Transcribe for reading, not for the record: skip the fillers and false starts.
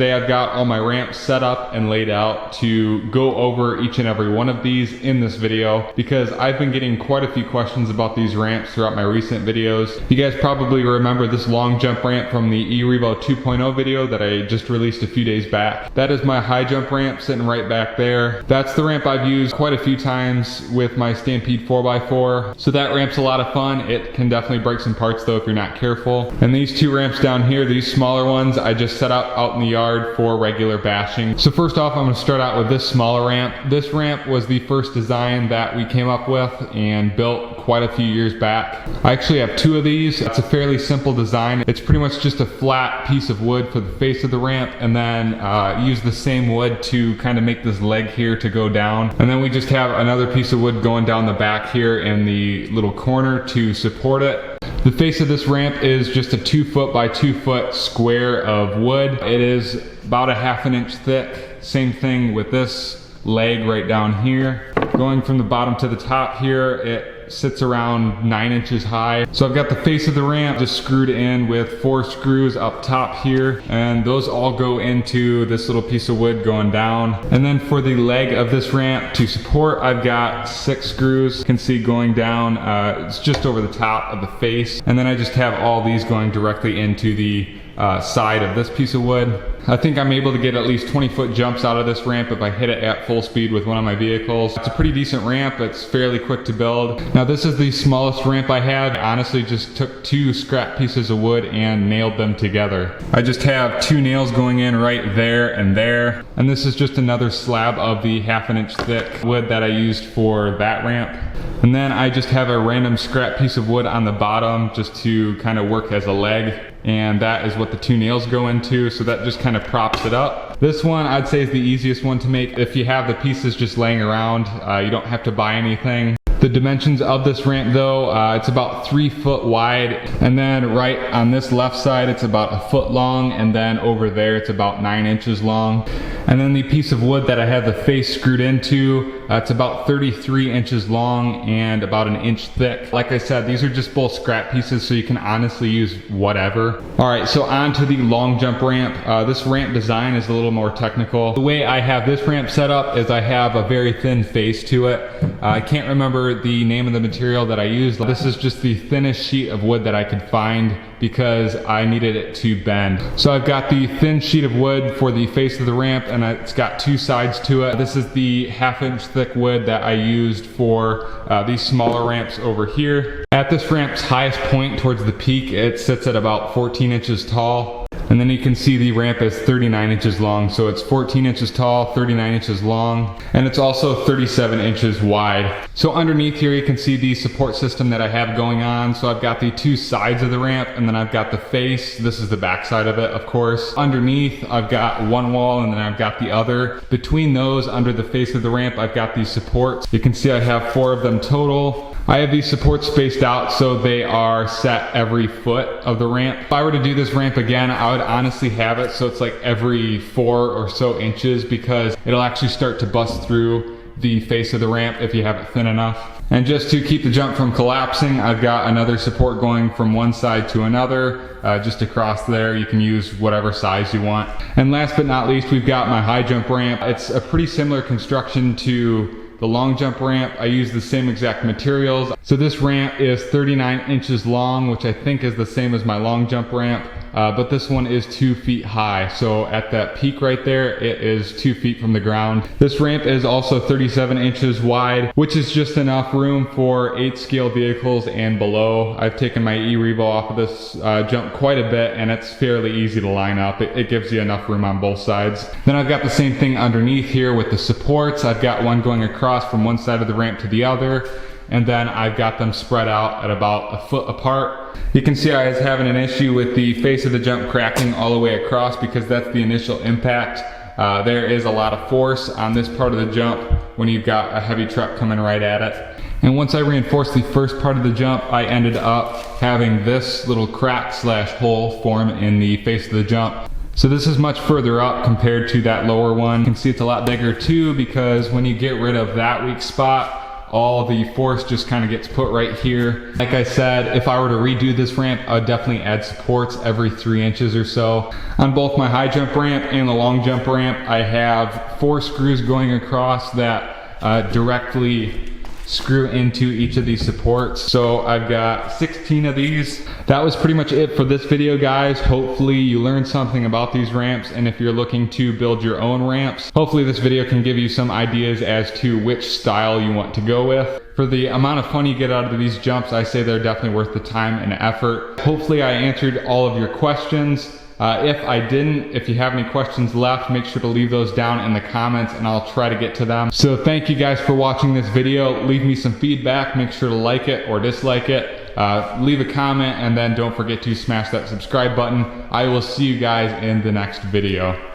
Today I've got all my ramps set up and laid out to go over each and every one of these in this video, because I've been getting quite a few questions about these ramps throughout my recent videos. You guys probably remember this long jump ramp from the E-Revo 2.0 video that I just released a few days back. That is my high jump ramp sitting right back there. That's the ramp I've used quite a few times with my Stampede 4x4. So that ramp's a lot of fun. It can definitely break some parts though if you're not careful. And these two ramps down here, these smaller ones, I just set up out in the yard for regular bashing. So first off, I'm going to start out with this smaller ramp. This ramp was the first design that we came up with and built quite a few years back. I actually have two of these. It's a fairly simple design. It's pretty much just a flat piece of wood for the face of the ramp, and then use the same wood to kind of make this leg here to go down. And then we just have another piece of wood going down the back here in the little corner to support it. The face of this ramp is just a 2 foot by 2 foot square of wood. It is about a ½ an inch thick. Same thing with this leg right down here. Going from the bottom to the top here, it sits around 9 inches high. So I've got the face of the ramp just screwed in with 4 screws up top here, and those all go into this little piece of wood going down. And then for the leg of this ramp to support, I've got 6 screws. You can see going down, it's just over the top of the face. And then I just have all these going directly into the side of this piece of wood. I think I'm able to get at least 20-foot jumps out of this ramp if I hit it at full speed with one of my vehicles. It's a pretty decent ramp. It's fairly quick to build. Now this is the smallest ramp I had. I honestly just took 2 scrap pieces of wood and nailed them together. I just have 2 nails going in right there and there. And this is just another slab of the ½ an inch thick wood that I used for that ramp. And then I just have a random scrap piece of wood on the bottom just to kind of work as a leg. And that is what the 2 nails go into, so that just kind of props it up. This one I'd say is the easiest one to make. If you have the pieces just laying around, you don't have to buy anything. The dimensions of this ramp though, it's about 3 foot wide, and then right on this left side it's about 1 foot long, and then over there it's about 9 inches long. And then the piece of wood that I have the face screwed into, it's about 33 inches long and about 1 inch thick. Like I said, these are just both scrap pieces, so you can honestly use whatever. Alright, so on to the long jump ramp. This ramp design is a little more technical. The way I have this ramp set up is I have a very thin face to it. I can't remember the name of the material that I used. This is just the thinnest sheet of wood that I could find because I needed it to bend. So I've got the thin sheet of wood for the face of the ramp, and it's got 2 sides to it. This is the ½ inch thick wood that I used for these smaller ramps over here. At this ramp's highest point towards the peak, it sits at about 14 inches tall. And then you can see the ramp is 39 inches long. So it's 14 inches tall, 39 inches long, and it's also 37 inches wide. So underneath here you can see the support system that I have going on. So I've got the 2 sides of the ramp, and then I've got the face. This is the back side of it, of course. Underneath I've got one wall, and then I've got the other. Between those, under the face of the ramp, I've got these supports. You can see I have 4 of them total. I have these supports spaced out so they are set every foot of the ramp. If I were to do this ramp again, I would honestly have it so it's like every 4 or so inches, because it'll actually start to bust through the face of the ramp if you have it thin enough. And just to keep the jump from collapsing, I've got another support going from one side to another, just across there. You can use whatever size you want. And last but not least, we've got my high jump ramp. It's a pretty similar construction to the long jump ramp. I use the same exact materials. So this ramp is 39 inches long, which I think is the same as my long jump ramp. But this one is 2 feet high. So at that peak right there, it is 2 feet from the ground. This ramp is also 37 inches wide, which is just enough room for 8 scale vehicles and below. I've taken my E-Revo off of this jump quite a bit, and it's fairly easy to line up. It gives you enough room on both sides. Then I've got the same thing underneath here with the supports. I've got one going across from one side of the ramp to the other, and then I've got them spread out at about 1 foot apart. You can see I was having an issue with the face of the jump cracking all the way across because that's the initial impact. There is a lot of force on this part of the jump when you've got a heavy truck coming right at it. And once I reinforced the first part of the jump, I ended up having this little crack slash hole form in the face of the jump. So this is much further up compared to that lower one. You can see it's a lot bigger too, because when you get rid of that weak spot, all the force just kind of gets put right here. Like I said, if I were to redo this ramp, I would definitely add supports every 3 inches or so. On both my high jump ramp and the long jump ramp, I have 4 screws going across that directly screw into each of these supports. So I've got 16 of these. That was pretty much it for this video, guys. Hopefully you learned something about these ramps, and if you're looking to build your own ramps, hopefully this video can give you some ideas as to which style you want to go with. For the amount of fun you get out of these jumps, I say they're definitely worth the time and effort. Hopefully I answered all of your questions. If I didn't, if you have any questions left, make sure to leave those down in the comments and I'll try to get to them. So thank you guys for watching this video. Leave me some feedback. Make sure to like it or dislike it. Leave a comment, and then don't forget to smash that subscribe button. I will see you guys in the next video.